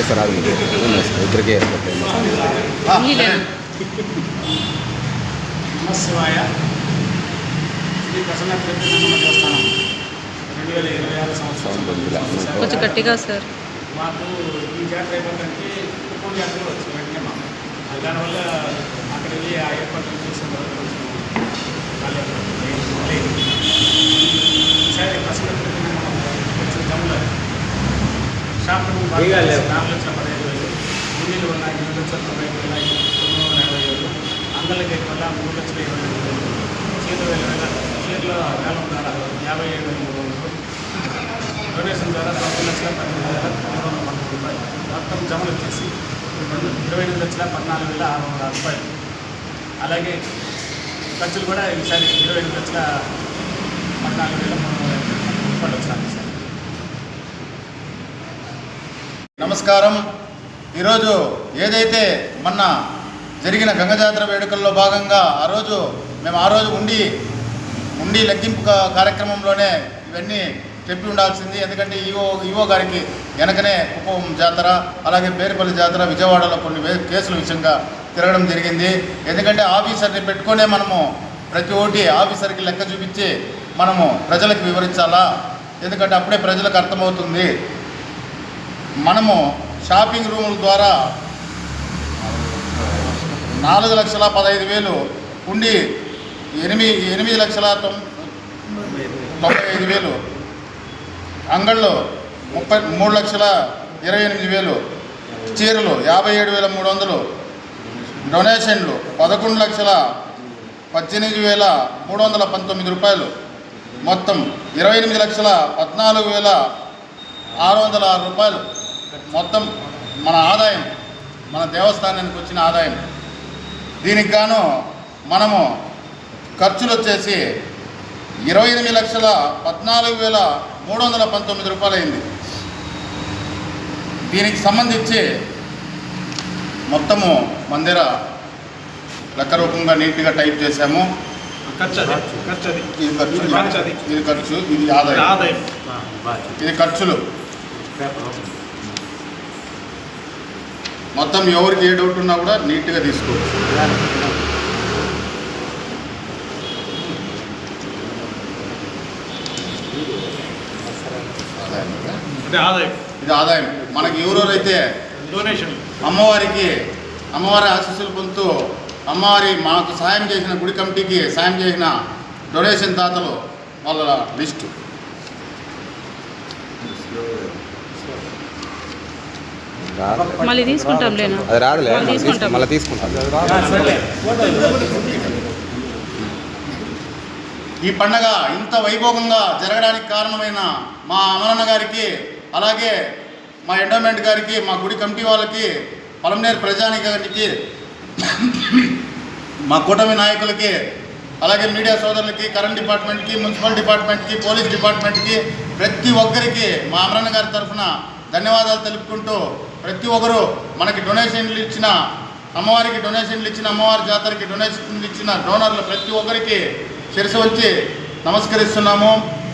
Sir అది ఇద్దరికి నమశివాయ శ్రీ ప్రసన్న తీర్థనమ్మ దేవస్థానం 2026 సంవత్సరం కొంచెం గట్టిగా సార్. మాకు ఈ జాతర అయిపోతుంటే కుప్పం జాతర వచ్చి వెంటనే మాకు దానివల్ల అక్కడ వెళ్ళి ఆ ఏర్పాట్లు చేసిన తర్వాత ఈసారి ప్రసన్న తీర్థనమ్మ కొంచెం జమ్ములో షాపులు 4,15,000 ముందు ఉన్న 2,45,000 940,000 అంగళ్ళకి వల్ల 3,20,000 చీరలో వేలం ద్వారా 57,300 డొనేషన్ ద్వారా 9,18,330 రూపాయలు మొత్తం జమలు వచ్చేసి 28,14,600 రూపాయలు. అలాగే ఖర్చులు కూడా ఈసారి 28,14,300 రూపాయలు వచ్చినాయి సార్. నమస్కారం. ఈరోజు ఏదైతే మొన్న జరిగిన గంగ జాతర వేడుకల్లో భాగంగా మేము ఆ రోజు ఉండి లెక్కింపు కార్యక్రమంలోనే ఇవన్నీ చెప్పి ఉండాల్సింది. ఎందుకంటే ఈవో గారికి వెనకనే కుప్పం జాతర, అలాగే పేరుపల్లి జాతర, విజయవాడలో కొన్ని కేసుల విషయంగా తిరగడం జరిగింది. ఎందుకంటే ఆఫీసర్ని పెట్టుకునే మనము ప్రతి ఒక్కటి ఆఫీసర్కి లెక్క చూపించి మనము ప్రజలకు వివరించాలా. ఎందుకంటే అప్పుడే ప్రజలకు అర్థమవుతుంది. మనము షాపింగ్ రూముల ద్వారా 4,15,000 ఉండి 8,95,000 అంగళ్ళు 33,28,000 చీరలు 57,300 డొనేషన్లు 11,18,319 రూపాయలు మొత్తం 28,14,606 రూపాయలు మొత్తం మన ఆదాయం, మన దేవస్థానానికి వచ్చిన ఆదాయం. దీనికి గాను మనము ఖర్చులు వచ్చేసి 28,14,319 రూపాయలు అయింది. దీనికి సంబంధించి మొత్తము మందిర లెక్క రూపంగా నీట్గా టైప్ చేశాము. ఇది ఖర్చు, ఇది ఆదాయం, ఇది ఖర్చులు. మొత్తం ఎవరికి ఏ డౌట్ ఉన్నా కూడా నీట్గా తీసుకోవచ్చు. ఇది ఆదాయం. మనకి ఎవరెవరైతే డొనేషన్ అమ్మవారి ఆశీస్సులు పొందుతూ మాకు సాయం చేసిన గుడి కమిటీకి సాయం చేసిన డొనేషన్ దాతలు వాళ్ళ లిస్టు. మళ్ళీ తీసుకుంటాం లేనా? అది రాదులే, మళ్ళీ తీసుకుంటాం. ఈ పండగ ఇంత వైభోగంగా జరగడానికి కారణమైన మా అమరన్న గారికి, అలాగే మా ఎండోమెంట్ గారికి, మా గుడి కమిటీ వాళ్ళకి, పలమనేరు ప్రజానికానికి, మా కూటమి నాయకులకి, అలాగే మీడియా సోదరులకి, కరెంట్ డిపార్ట్మెంట్కి, మున్సిపల్ డిపార్ట్మెంట్కి, పోలీస్ డిపార్ట్మెంట్కి, ప్రతి ఒక్కరికి మా అమరన్న గారి తరఫున ధన్యవాదాలు తెలుపుకుంటూ, ప్రతి ఒక్కరు మనకి డొనేషన్లు ఇచ్చిన అమ్మవారికి అమ్మవారి జాతరకి డొనేషన్లు ఇచ్చిన డోనర్లు ప్రతి ఒక్కరికి శిరసు వచ్చి నమస్కరిస్తున్నాము.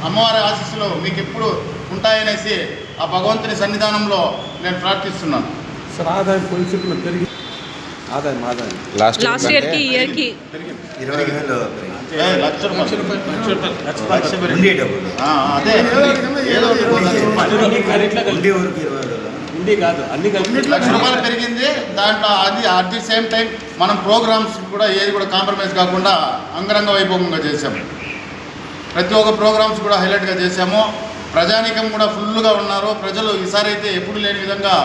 అమ్మవారి ఆశీస్సులు మీకు ఎప్పుడు ఉంటాయనేసి ఆ భగవంతుని సన్నిధానంలో నేను ప్రార్థిస్తున్నాను. సార్ ఆదాయం పొలిసిట్లు పెరిగి ఆదాయం లాస్ట్ ఇయర్కి 20,000 అదే ₹1,00,000 పెరిగింది. దాంట్లో అట్ ది సేమ్ టైం మనం ప్రోగ్రామ్స్ కూడా ఏది కూడా కాంప్రమైజ్ కాకుండా అంగరంగ వైభవంగా చేశాము. ప్రతి ఒక్క ప్రోగ్రామ్స్ కూడా హైలైట్గా చేశాము. ప్రజానీకం కూడా ఫుల్గా ఉన్నారు. ప్రజలు ఈసారి అయితే ఎప్పుడు లేని విధంగా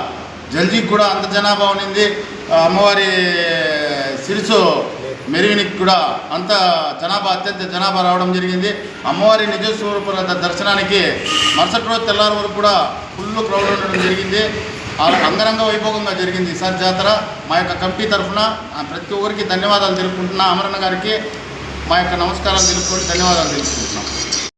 జల్జీకి కూడా అంత జనాభా ఉన్నింది. అమ్మవారి సిరిసు మెరువినికి కూడా అంత అత్యంత జనాభా రావడం జరిగింది. అమ్మవారి నిజ స్వరూప దర్శనానికి మరుసటి రోజు తెల్లారి వరకు కూడా ఫుల్ క్రౌడ్ ఉండడం జరిగింది. అంగరంగ వైభోగంగా జరిగింది ఈసారి జాతర. మా యొక్క కమిటీ తరఫున ప్రతి ఒక్కరికి ధన్యవాదాలు తెలుపుకుంటున్నా. అమరన్న గారికి మా యొక్క నమస్కారాలు తెలుపుకొని ధన్యవాదాలు తెలుపుకుంటున్నాం.